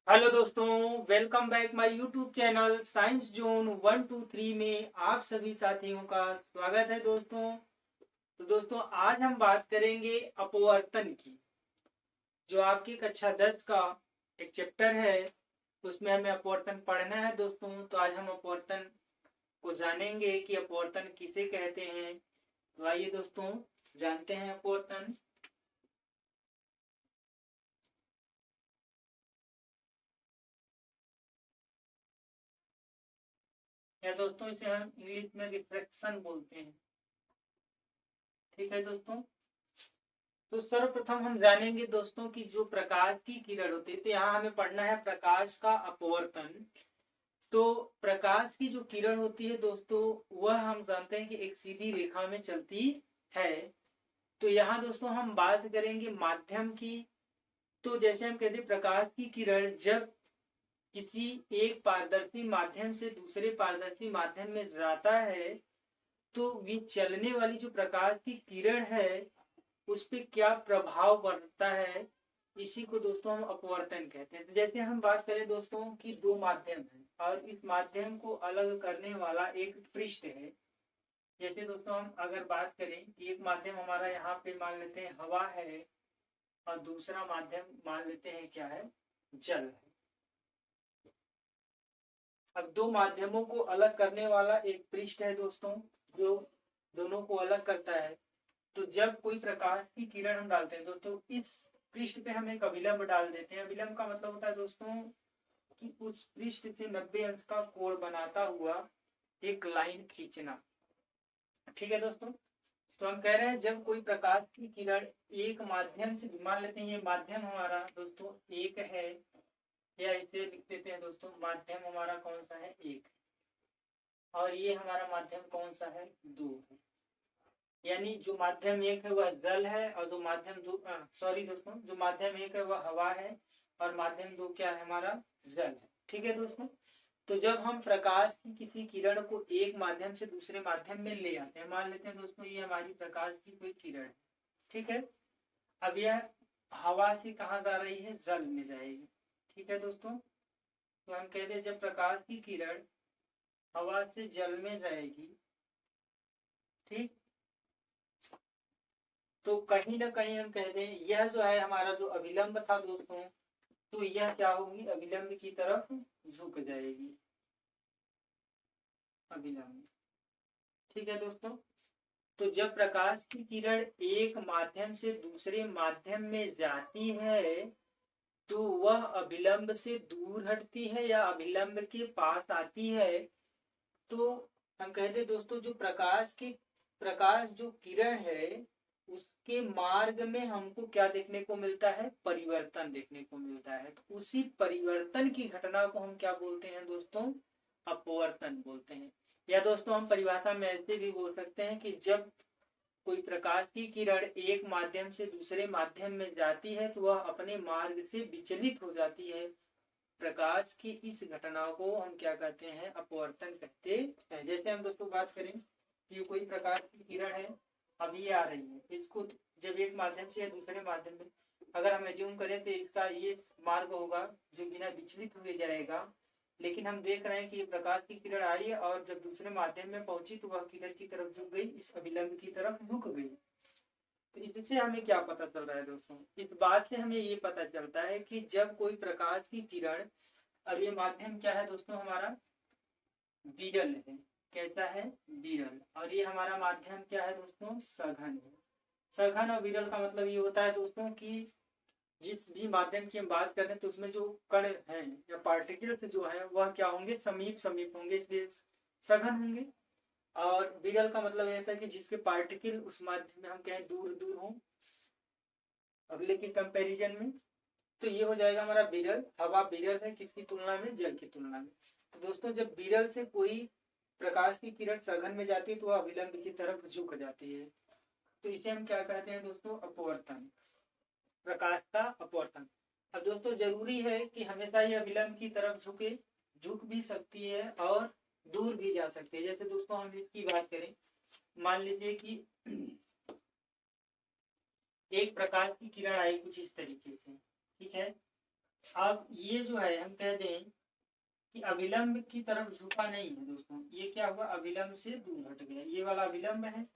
Hello दोस्तों, welcome back my YouTube channel science zone 123 में आप सभी साथियों का स्वागत है दोस्तों। तो दोस्तों आज हम बात करेंगे अपवर्तन की, जो आपकी कक्षा 10 का एक चैप्टर है। उसमें हमें अपवर्तन पढ़ना है दोस्तों। तो आज हम अपवर्तन को जानेंगे कि अपवर्तन किसे कहते हैं। तो आइए दोस्तों जानते हैं अपवर्तन। या दोस्तों इसे हम इंग्लिश में रिफ्रैक्शन बोलते हैं। ठीक है दोस्तों। तो सर्वप्रथम हम जानेंगे दोस्तों कि जो प्रकाश की किरण होती है, तो यहाँ हमें पढ़ना है प्रकाश का अपवर्तन। तो प्रकाश की जो किरण होती है दोस्तों, वह हम जानते हैं कि एक सीधी रेखा में चलती है। तो यहाँ दोस्तों हम बात करेंगे माध्यम की। तो जैसे हम कहते हैं प्रकाश की किरण जब किसी एक पारदर्शी माध्यम से दूसरे पारदर्शी माध्यम में जाता है, तो वे चलने वाली जो प्रकाश की किरण है उस पर क्या प्रभाव पड़ता है, इसी को दोस्तों हम अपवर्तन कहते हैं। तो जैसे हम बात करें दोस्तों कि दो माध्यम है और इस माध्यम को अलग करने वाला एक पृष्ठ है। जैसे दोस्तों हम अगर बात करें कि एक माध्यम हमारा यहाँ पे मान लेते हैं हवा है और दूसरा माध्यम मान लेते हैं क्या है, जल है। अब दो माध्यमों को अलग करने वाला एक पृष्ठ है दोस्तों, जो दोनों को अलग करता है। तो जब कोई प्रकाश की किरण हम डालते हैं दोस्तों, इस पृष्ठ पे हम एक अभिलंब डाल देते हैं। अभिलंब का मतलब होता है दोस्तों कि उस पृष्ठ से 90 अंश का कोण बनाता हुआ एक लाइन खींचना। ठीक है दोस्तों। तो हम कह रहे हैं जब कोई प्रकाश की किरण एक माध्यम से, मान लेते हैं ये माध्यम हमारा दोस्तों एक है, या इसे लिख देते हैं दोस्तों माध्यम हमारा कौन सा है, एक। और ये हमारा माध्यम कौन सा है, दो है। यानी जो माध्यम एक है वह जल है और जो माध्यम दो, सॉरी दोस्तों, जो माध्यम एक है वह हवा है और माध्यम दो क्या है, हमारा जल है। ठीक है दोस्तों। तो जब हम प्रकाश की किसी किरण को एक माध्यम से दूसरे माध्यम में ले आते हैं, मान लेते हैं दोस्तों ये हमारी प्रकाश की कोई किरण है। ठीक है। अब यह हवा से कहाँ जा रही है, जल में जाएगी। ठीक है दोस्तों। तो हम कहते हैं जब प्रकाश की किरण हवा से जल में जाएगी, ठीक, तो कहीं ना कहीं हम कह दें यह जो है हमारा जो अभिलंब था दोस्तों, तो यह क्या होगी, अभिलंब की तरफ झुक जाएगी, अभिलंब। ठीक है दोस्तों। तो जब प्रकाश की किरण एक माध्यम से दूसरे माध्यम में जाती है, तो वह अभिलंब से दूर हटती है या अभिलंब के पास आती है। तो हम कहते हैं दोस्तों जो प्रकाश जो किरण है उसके मार्ग में हमको क्या देखने को मिलता है, परिवर्तन देखने को मिलता है। तो उसी परिवर्तन की घटना को हम क्या बोलते हैं दोस्तों, अपवर्तन बोलते हैं। या दोस्तों हम परिभाषा में ऐसे भी बोल सकते हैं कि जब कोई प्रकाश की किरण एक माध्यम से दूसरे माध्यम में जाती है तो वह अपने मार्ग से विचलित हो जाती है। प्रकाश की इस घटना को हम क्या कहते हैं, अपवर्तन कहते हैं। जैसे हम दोस्तों बात करें कि कोई प्रकाश की किरण है, अब ये आ रही है, इसको जब एक माध्यम से या दूसरे माध्यम में अगर हम एज्यूम करें तो इसका ये मार्ग होगा जो बिना विचलित हुए जाएगा। लेकिन हम देख रहे हैं कि ये प्रकाश की किरण आई और जब दूसरे माध्यम में पहुंची तो वह किधर की तरफ झुक गई, इस अभिलंब की तरफ झुक गई। तो इससे हमें क्या पता चल रहा है दोस्तों, इस बात से हमें ये पता चलता है कि जब कोई प्रकाश की किरण, अब ये माध्यम क्या है दोस्तों, हमारा विरल है। कैसा है, विरल। और ये हमारा माध्यम क्या है दोस्तों, सघन है। सघन और विरल का मतलब ये होता है दोस्तों कि जिस भी माध्यम की हम बात करें तो उसमें जो कण हैं या पार्टिकल्स जो है वह क्या होंगे, समीप समीप होंगे, इसलिए सघन होंगे। और विरल का मतलब ये था कि जिसके पार्टिकल उस माध्यम में हम कहें दूर दूर हों अगले के कंपैरिजन में। तो ये हो जाएगा हमारा विरल। हवा विरल है किसकी तुलना में, जल की तुलना में। तो दोस्तों जब विरल से कोई प्रकाश की किरण सघन में जाती है तो वह अभिलंब की तरफ झुक जाती है। तो इसे हम क्या कहते हैं दोस्तों, अपवर्तन, प्रकाश का अपवर्तन। अब दोस्तों जरूरी है कि हमेशा ये अभिलंब की तरफ झुके, झुक भी सकती है और दूर भी जा सकती है। जैसे दोस्तों हम इसकी बात करें, मान लीजिए कि एक प्रकाश की किरण आई कुछ इस तरीके से, ठीक है। अब ये जो है हम कह दें कि अविलंब की तरफ झुका नहीं है दोस्तों, ये क्या हुआ, अविलंब से दूर हट गया, ये वाला अविलंब है।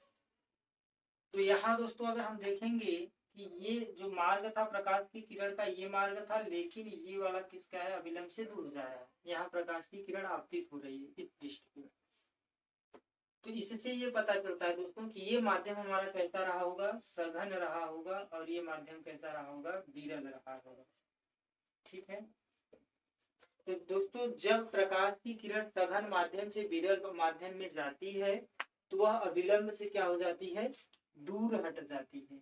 तो यहाँ दोस्तों अगर हम देखेंगे कि ये जो मार्ग था प्रकाश की किरण का, ये मार्ग था, लेकिन ये वाला किसका है, अविलंब से दूर जा रहा है। यहाँ प्रकाश की किरण आपतित हो रही है इस पृष्ठ पे। तो इससे ये पता चलता है दोस्तों कि ये माध्यम हमारा कैसा रहा होगा, सघन रहा होगा, और ये माध्यम कैसा रहा होगा, विरल रहा होगा। ठीक है। तो दोस्तों जब प्रकाश की किरण सघन माध्यम से विरल माध्यम में जाती है तो वह अविलंब से क्या हो जाती है, दूर हट जाती है।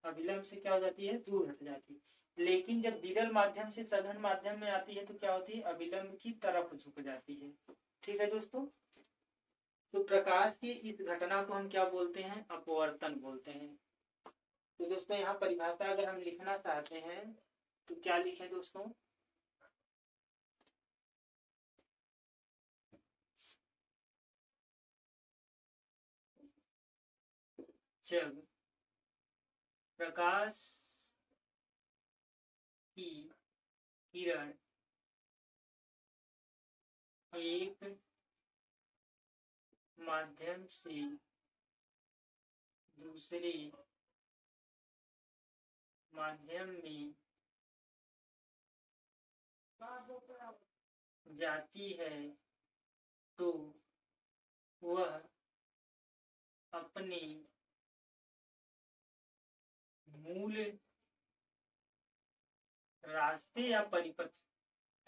अविलंब से क्या हो जाती है, दूर हट जाती है। लेकिन जब विरल माध्यम से सघन माध्यम में आती है तो क्या होती है, अविलंब की तरफ झुक जाती है। ठीक है दोस्तों। तो प्रकाश की इस घटना को हम क्या बोलते हैं, अपवर्तन बोलते हैं। तो दोस्तों यहाँ परिभाषा अगर हम लिखना चाहते हैं तो क्या लिखें दोस्तों, जब प्रकाश की किरण एक माध्यम से दूसरे माध्यम में जाती है तो वह अपने मूल रास्ते या परिपथ,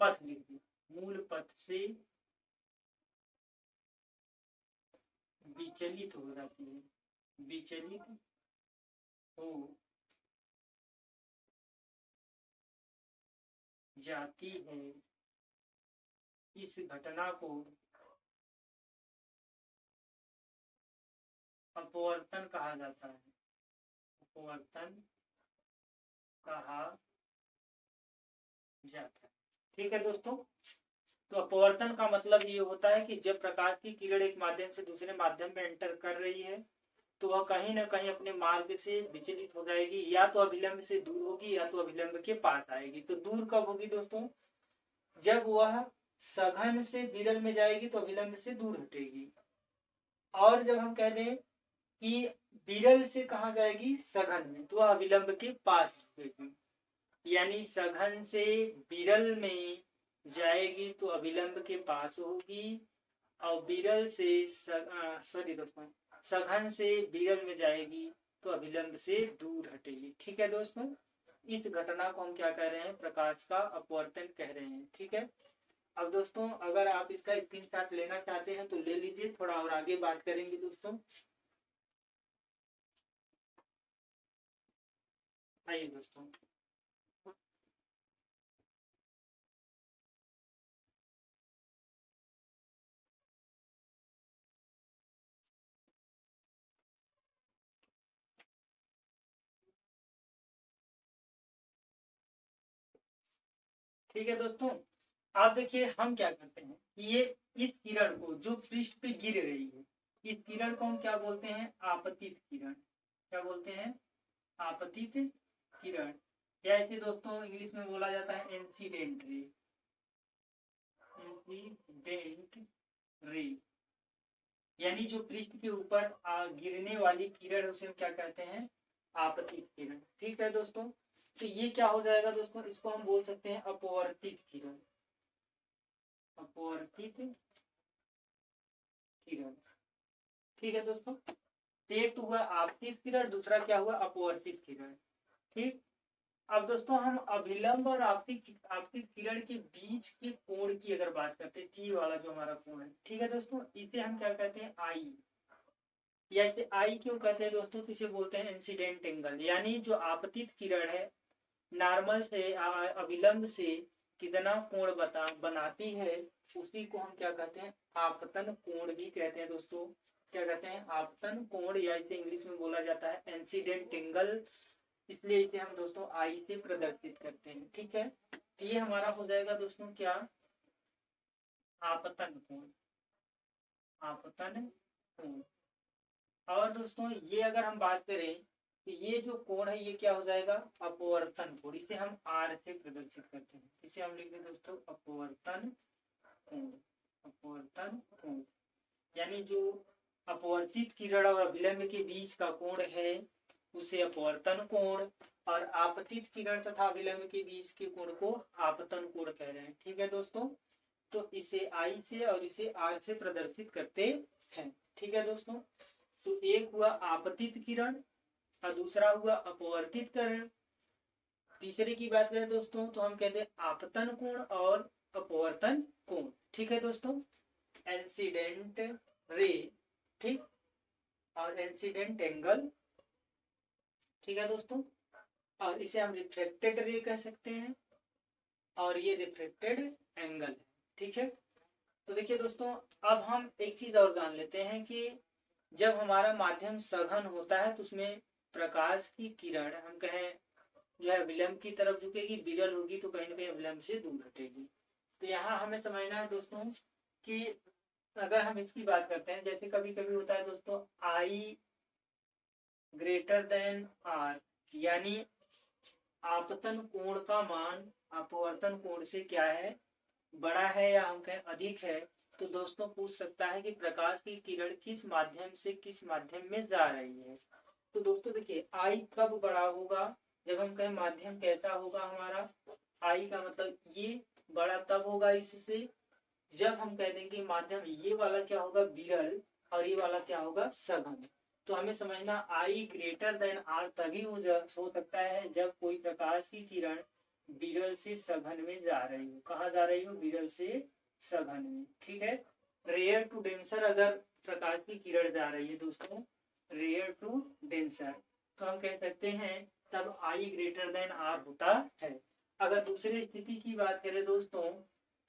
पथ लिखिए, मूल पथ से विचलित हो जाती है, विचलित हो जाती है। इस घटना को अपवर्तन कहा जाता है, अपवर्तन कहा जाता है। ठीक है दोस्तों। तो अपवर्तन का मतलब ये होता है कि जब प्रकाश की किरण एक माध्यम से दूसरे माध्यम में एंटर कर रही है तो वह कहीं ना कहीं अपने मार्ग से विचलित हो जाएगी, या तो अभिलंब से दूर होगी या तो अभिलंब के पास आएगी। तो दूर कब होगी दोस्तों, जब वह सघन से विरल में जाएगी तो अभिलंब से दूर हटेगी। और जब हम कह दें कि विरल से कहा जाएगी, सघन में, तो वह अभिलंब के पास झुकेगी। यानी सघन से विरल में जाएगी तो अभिलंब के पास होगी, और विरल से सॉरी दोस्तों, सघन से विरल में जाएगी तो अभिलंब से दूर हटेगी। ठीक है दोस्तों। इस घटना को हम क्या कह रहे हैं, प्रकाश का अपवर्तन कह रहे हैं। ठीक है। अब दोस्तों अगर आप इसका स्क्रीनशॉट लेना चाहते हैं तो ले लीजिए, थोड़ा और आगे बात करेंगे दोस्तों। आइए दोस्तों। ठीक है दोस्तों। आप देखिए हम क्या करते हैं, ये इस किरण को जो पृष्ठ पे गिर रही है, इस किरण को हम क्या बोलते हैं, आपतित किरण। क्या बोलते हैं, आपतित किरण, या इसे दोस्तों इंग्लिश में बोला जाता है इंसिडेंट रे, इंसिडेंट रे। यानी जो पृष्ठ के ऊपर गिरने वाली किरण उसे हम क्या कहते हैं, आपतित किरण। ठीक है दोस्तों। तो ये क्या हो जाएगा दोस्तों, इसको हम बोल सकते हैं अपवर्तित किरण, अपवर्तित किरण। ठीक है दोस्तों। एक तो हुआ आपतित किरण, दूसरा क्या हुआ, अपवर्तित किरण। ठीक। अब दोस्तों हम अभिलंब और आपतित आपतित किरण के बीच के कोण की अगर बात करते हैं, टी वाला जो हमारा कोण है, ठीक है दोस्तों, इसे हम क्या कहते हैं, आई। या इसे आई क्यों कहते हैं दोस्तों, तो इसे बोलते हैं इंसिडेंट एंगल। यानी जो आपतित किरण है नॉर्मल से अभिलंब से कितना कोण बनाती है, उसी को हम क्या कहते हैं, आपतन कोण भी कहते हैं दोस्तों। क्या कहते हैं, आपतन कोण, या इसे इंग्लिश में बोला जाता है इंसिडेंट एंगल। इसलिए इसे हम दोस्तों आई से प्रदर्शित करते हैं। ठीक है। तो ये हमारा हो जाएगा दोस्तों क्या, आपतन कोण, आपतन कोण। और दोस्तों ये अगर हम बात करें तो ये जो कोण है ये क्या हो जाएगा, अपवर्तन कोण। इसे हम आर से प्रदर्शित करते हैं। इसे हम लिखते हैं दोस्तों अपवर्तन कोण। अपवर्तन कोण यानी जो अपवर्तित किरण और अभिलंब के बीच का कोण है उसे अपवर्तन कोण, और आपतित किरण तथा अभिलंब के बीच के कोण को आपतन कोण कह रहे हैं। ठीक है दोस्तों, तो इसे आई से और इसे आर से प्रदर्शित करते हैं। ठीक है दोस्तों, तो एक हुआ आपतित किरण और दूसरा हुआ अपवर्तित किरण। तीसरे की बात करें दोस्तों तो हम कहते हैं आपतन कोण और अपवर्तन कोण। ठीक है दोस्तों, इंसिडेंट रे, ठीक, और इंसिडेंट एंगल। ठीक है दोस्तों, और इसे हम रिफ्लेक्टेड रे कह सकते हैं और ये रिफ्लेक्टेड एंगल है। ठीक है, तो देखिए दोस्तों, अब हम एक चीज और जान लेते हैं कि जब हमारा माध्यम सघन होता है तो उसमें प्रकाश की किरण हम कहें जो है विलंब की तरफ झुकेगी, विरल होगी तो कहीं ना कहीं विलंब से दूर हटेगी। तो यहाँ हमें समझना है दोस्तों कि अगर हम इसकी बात करते हैं, जैसे कभी कभी होता है दोस्तों आई ग्रेटर देन आर, यानी आपतन कोण का मान अपवर्तन कोण से क्या है, बड़ा है या हम कहें अधिक है। तो दोस्तों पूछ सकता है कि प्रकाश की किरण किस माध्यम से किस माध्यम में जा रही है। तो दोस्तों देखिए आई कब बड़ा होगा, जब हम कहें माध्यम कैसा होगा हमारा, आई का मतलब ये बड़ा तब होगा इससे जब हम कह देंगे माध्यम ये वाला क्या होगा विरल और ये वाला क्या होगा सघन। तो हमें समझना आई ग्रेटर देन आर तभी हो सकता है जब कोई प्रकाश की किरण विरल से सघन में जा रही हो। कहा जा रही हो, विरल से सघन में। ठीक है, रेयर टू डेंसर अगर प्रकाश की किरण जा रही है दोस्तों, रेयर टू डेंसर, तो हम कह सकते हैं तब आई ग्रेटर देन आर होता है। अगर दूसरी स्थिति की बात करें दोस्तों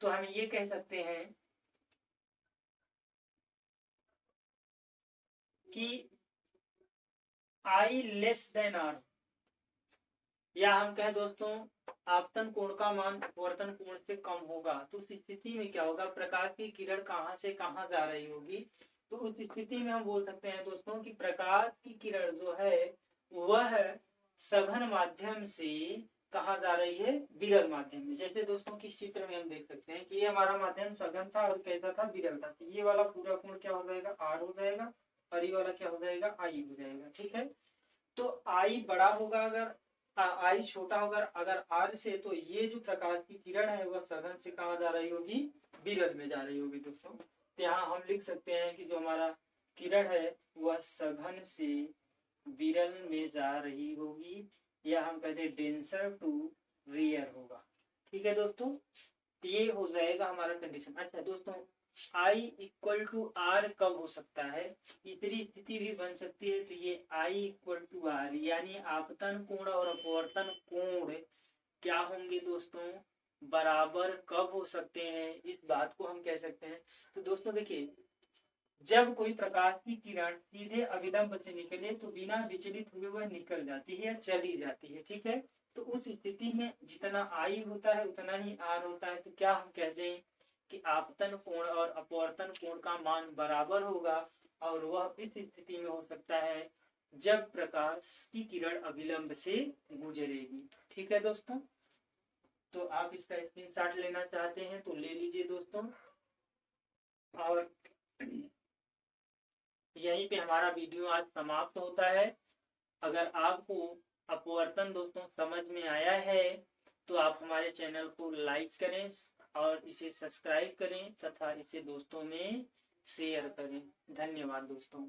तो हम ये कह सकते हैं कि आई लेस देन आर, या हम कहें दोस्तों आपतन कोण का मान अपवर्तन कोण से कम होगा। तो उस स्थिति में क्या होगा, प्रकाश की किरण कहां से कहां जा रही होगी। तो उस स्थिति में हम बोल सकते हैं दोस्तों कि प्रकाश की किरण जो है वह सघन माध्यम से कहा जा रही है, विरल माध्यम में। जैसे दोस्तों किस चित्र में हम देख सकते हैं कि ये हमारा माध्यम सघन था और कैसा था, विरल था। तो ये वाला पूरा कोण क्या हो जाएगा, आर हो जाएगा, और ये वाला क्या हो जाएगा, आई हो जाएगा। ठीक है, तो आई बड़ा होगा अगर आई छोटा होगा अगर आर से, तो ये जो प्रकाश की किरण है वह सघन से कहा जा रही होगी, विरल में जा रही होगी दोस्तों। तो यहाँ हम लिख सकते हैं कि जो हमारा किरण है वह सघन से विरल में जा रही होगी, या हम कहते हैं डेंसर टू रेयर होगा। ठीक है दोस्तों, ये हो जाएगा हमारा कंडीशन। अच्छा दोस्तों, I इक्वल टू आर कब हो सकता है, तीसरी स्थिति भी बन सकती है। तो ये I इक्वल टू आर यानी आपतन कोण और अपवर्तन कोण क्या होंगे दोस्तों, बराबर कब हो सकते हैं, इस बात को हम कह सकते हैं। तो दोस्तों देखिए, जब कोई प्रकाश की किरण सीधे अभिलंब से निकले तो बिना विचलित हुए वह निकल जाती है या चली जाती है। ठीक है, तो उस स्थिति में जितना आई होता है उतना ही आर होता है। तो क्या हम कह दें कि आपतन कोण और अपवर्तन कोण का मान बराबर होगा, और वह इस स्थिति में हो सकता है जब प्रकाश की किरण अभिलंब से गुजरेगी। ठीक है दोस्तों, तो आप इसका स्क्रीनशॉट लेना चाहते हैं तो ले लीजिए दोस्तों। और यहीं पे हमारा वीडियो आज समाप्त होता है। अगर आपको अपवर्तन दोस्तों समझ में आया है तो आप हमारे चैनल को लाइक करें और इसे सब्सक्राइब करें तथा इसे दोस्तों में शेयर करें। धन्यवाद दोस्तों।